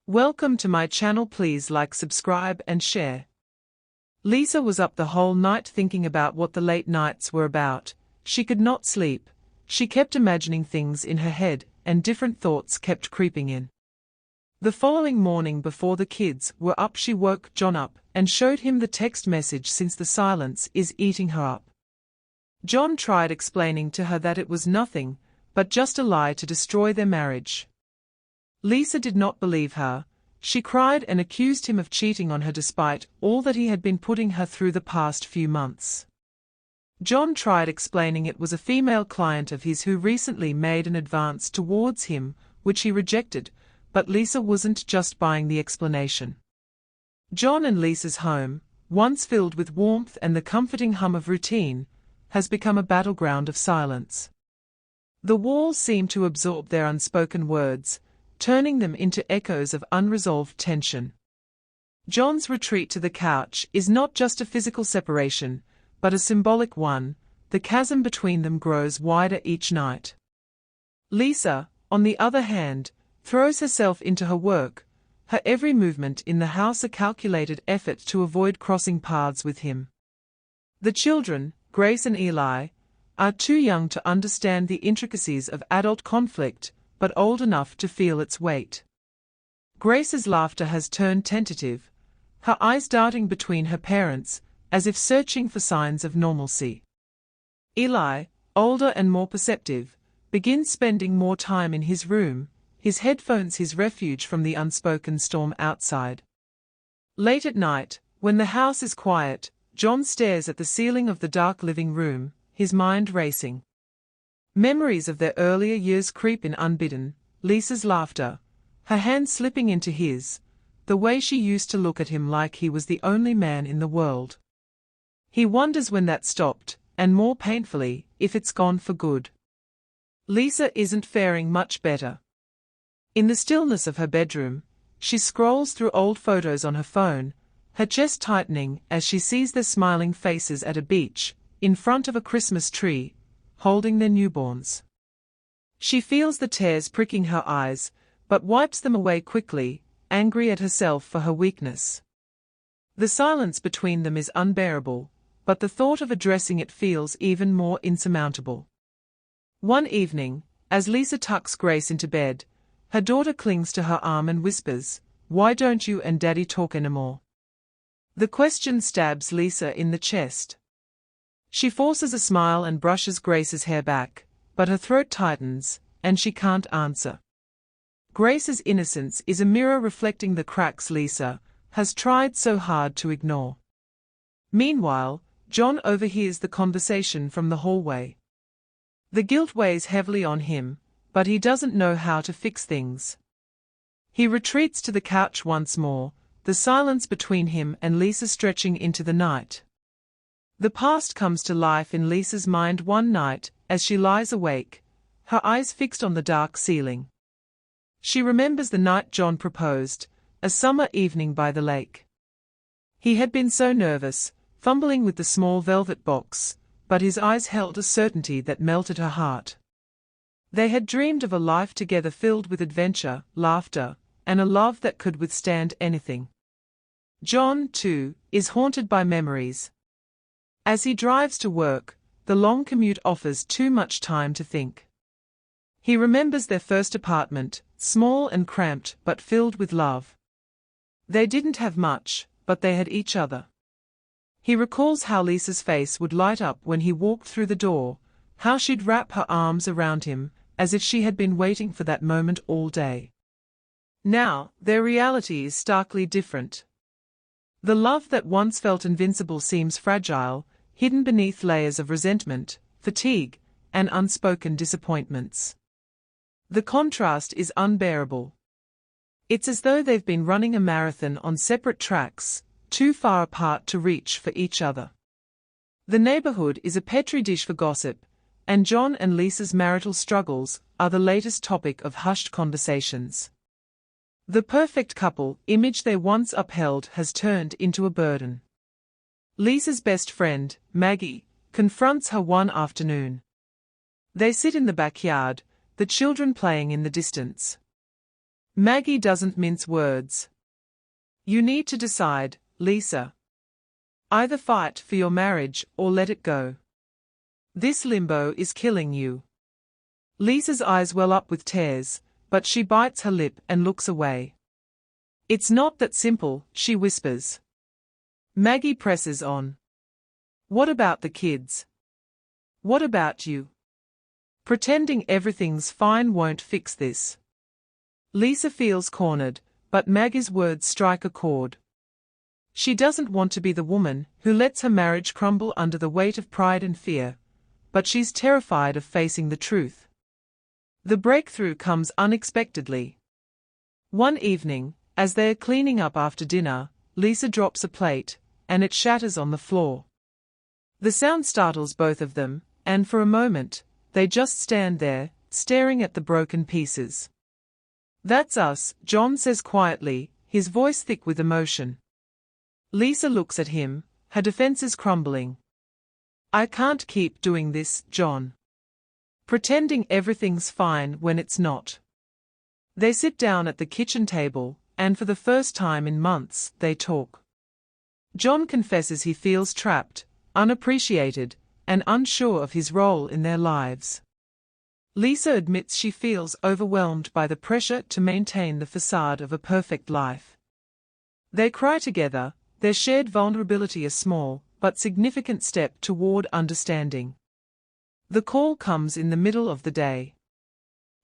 Welcome to my channel. Please like, subscribe and share. Lisa was up the whole night thinking about what the late nights were about. She could not sleep. She kept imagining things in her head, and different thoughts kept creeping in. The following morning before the kids were up, she woke John up and showed him the text message since the silence is eating her up. John tried explaining to her that it was nothing, but just a lie to destroy their marriage. Lisa did not believe her. She cried and accused him of cheating on her despite all that he had been putting her through the past few months. John tried explaining it was a female client of his who recently made an advance towards him, which he rejected, but Lisa wasn't just buying the explanation. John and Lisa's home, once filled with warmth and the comforting hum of routine, has become a battleground of silence. The walls seem to absorb their unspoken words, turning them into echoes of unresolved tension. John's retreat to the couch is not just a physical separation, but a symbolic one. The chasm between them grows wider each night. Lisa, on the other hand, throws herself into her work, her every movement in the house a calculated effort to avoid crossing paths with him. The children, Grace and Eli, are too young to understand the intricacies of adult conflict, but old enough to feel its weight. Grace's laughter has turned tentative, her eyes darting between her parents, as if searching for signs of normalcy. Eli, older and more perceptive, begins spending more time in his room, his headphones his refuge from the unspoken storm outside. Late at night, when the house is quiet, John stares at the ceiling of the dark living room, his mind racing. Memories of their earlier years creep in unbidden. Lisa's laughter, her hand slipping into his, the way she used to look at him like he was the only man in the world. He wonders when that stopped, and more painfully, if it's gone for good. Lisa isn't faring much better. In the stillness of her bedroom, she scrolls through old photos on her phone, her chest tightening as she sees their smiling faces at a beach, in front of a Christmas tree, holding their newborns. She feels the tears pricking her eyes, but wipes them away quickly, angry at herself for her weakness. The silence between them is unbearable, but the thought of addressing it feels even more insurmountable. One evening, as Lisa tucks Grace into bed, her daughter clings to her arm and whispers, "Why don't you and Daddy talk anymore?" The question stabs Lisa in the chest. She forces a smile and brushes Grace's hair back, but her throat tightens, and she can't answer. Grace's innocence is a mirror reflecting the cracks Lisa has tried so hard to ignore. Meanwhile, John overhears the conversation from the hallway. The guilt weighs heavily on him, but he doesn't know how to fix things. He retreats to the couch once more, the silence between him and Lisa stretching into the night. The past comes to life in Lisa's mind one night, as she lies awake, her eyes fixed on the dark ceiling. She remembers the night John proposed, a summer evening by the lake. He had been so nervous, fumbling with the small velvet box, but his eyes held a certainty that melted her heart. They had dreamed of a life together filled with adventure, laughter, and a love that could withstand anything. John, too, is haunted by memories. As he drives to work, the long commute offers too much time to think. He remembers their first apartment, small and cramped but filled with love. They didn't have much, but they had each other. He recalls how Lisa's face would light up when he walked through the door, how she'd wrap her arms around him, as if she had been waiting for that moment all day. Now, their reality is starkly different. The love that once felt invincible seems fragile, hidden beneath layers of resentment, fatigue, and unspoken disappointments. The contrast is unbearable. It's as though they've been running a marathon on separate tracks, too far apart to reach for each other. The neighborhood is a petri dish for gossip, and John and Lisa's marital struggles are the latest topic of hushed conversations. The perfect couple image they once upheld has turned into a burden. Lisa's best friend, Maggie, confronts her one afternoon. They sit in the backyard, the children playing in the distance. Maggie doesn't mince words. You need to decide, Lisa. Either fight for your marriage or let it go. This limbo is killing you. Lisa's eyes well up with tears, but she bites her lip and looks away. It's not that simple, she whispers. Maggie presses on. What about the kids? What about you? Pretending everything's fine won't fix this. Lisa feels cornered, but Maggie's words strike a chord. She doesn't want to be the woman who lets her marriage crumble under the weight of pride and fear, but she's terrified of facing the truth. The breakthrough comes unexpectedly. One evening, as they are cleaning up after dinner, Lisa drops a plate, and it shatters on the floor. The sound startles both of them, and for a moment, they just stand there, staring at the broken pieces. That's us, John says quietly, his voice thick with emotion. Lisa looks at him, her defenses crumbling. I can't keep doing this, John. Pretending everything's fine when it's not. They sit down at the kitchen table, and for the first time in months, they talk. John confesses he feels trapped, unappreciated, and unsure of his role in their lives. Lisa admits she feels overwhelmed by the pressure to maintain the facade of a perfect life. They cry together, their shared vulnerability a small, but significant step toward understanding. The call comes in the middle of the day.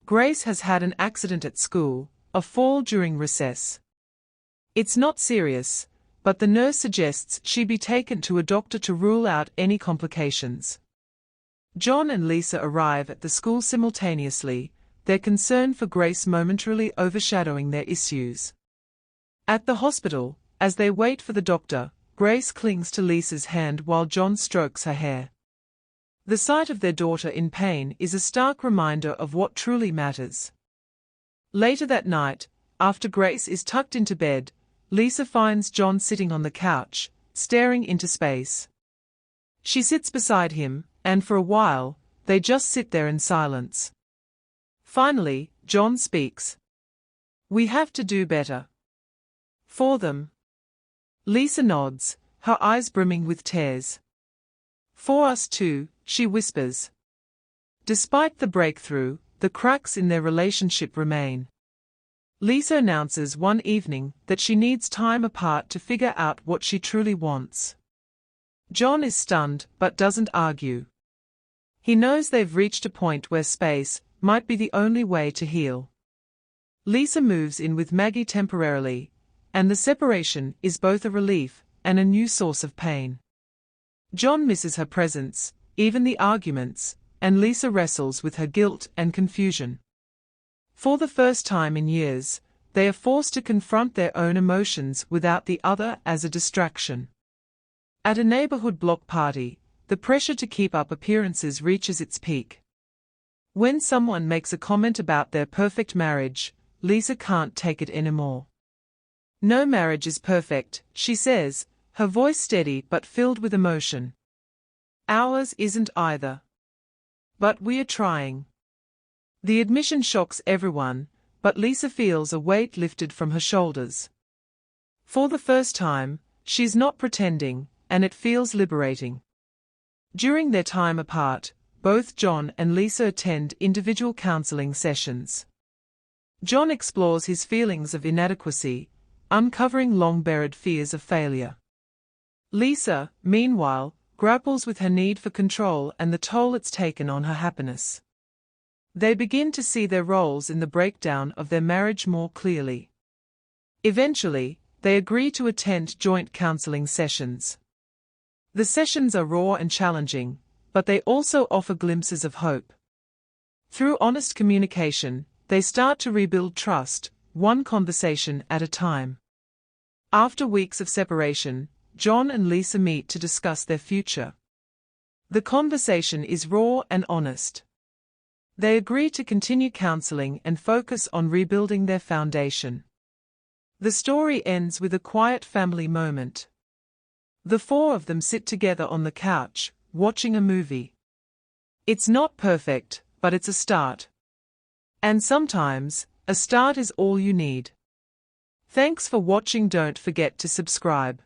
Grace has had an accident at school, a fall during recess. It's not serious, but the nurse suggests she be taken to a doctor to rule out any complications. John and Lisa arrive at the school simultaneously, their concern for Grace momentarily overshadowing their issues. At the hospital, as they wait for the doctor, Grace clings to Lisa's hand while John strokes her hair. The sight of their daughter in pain is a stark reminder of what truly matters. Later that night, after Grace is tucked into bed, Lisa finds John sitting on the couch, staring into space. She sits beside him, and for a while, they just sit there in silence. Finally, John speaks. We have to do better. For them. Lisa nods, her eyes brimming with tears. For us too, she whispers. Despite the breakthrough, the cracks in their relationship remain. Lisa announces one evening that she needs time apart to figure out what she truly wants. John is stunned but doesn't argue. He knows they've reached a point where space might be the only way to heal. Lisa moves in with Maggie temporarily, and the separation is both a relief and a new source of pain. John misses her presence, even the arguments, and Lisa wrestles with her guilt and confusion. For the first time in years, they are forced to confront their own emotions without the other as a distraction. At a neighborhood block party, the pressure to keep up appearances reaches its peak. When someone makes a comment about their perfect marriage, Lisa can't take it anymore. No marriage is perfect, she says, her voice steady but filled with emotion. Ours isn't either. But we are trying. The admission shocks everyone, but Lisa feels a weight lifted from her shoulders. For the first time, she's not pretending, and it feels liberating. During their time apart, both John and Lisa attend individual counseling sessions. John explores his feelings of inadequacy, uncovering long-buried fears of failure. Lisa, meanwhile, grapples with her need for control and the toll it's taken on her happiness. They begin to see their roles in the breakdown of their marriage more clearly. Eventually, they agree to attend joint counseling sessions. The sessions are raw and challenging, but they also offer glimpses of hope. Through honest communication, they start to rebuild trust, one conversation at a time. After weeks of separation, John and Lisa meet to discuss their future. The conversation is raw and honest. They agree to continue counseling and focus on rebuilding their foundation. The story ends with a quiet family moment. The four of them sit together on the couch, watching a movie. It's not perfect, but it's a start. And sometimes, A start is all you need. Thanks for watching. Don't forget to subscribe.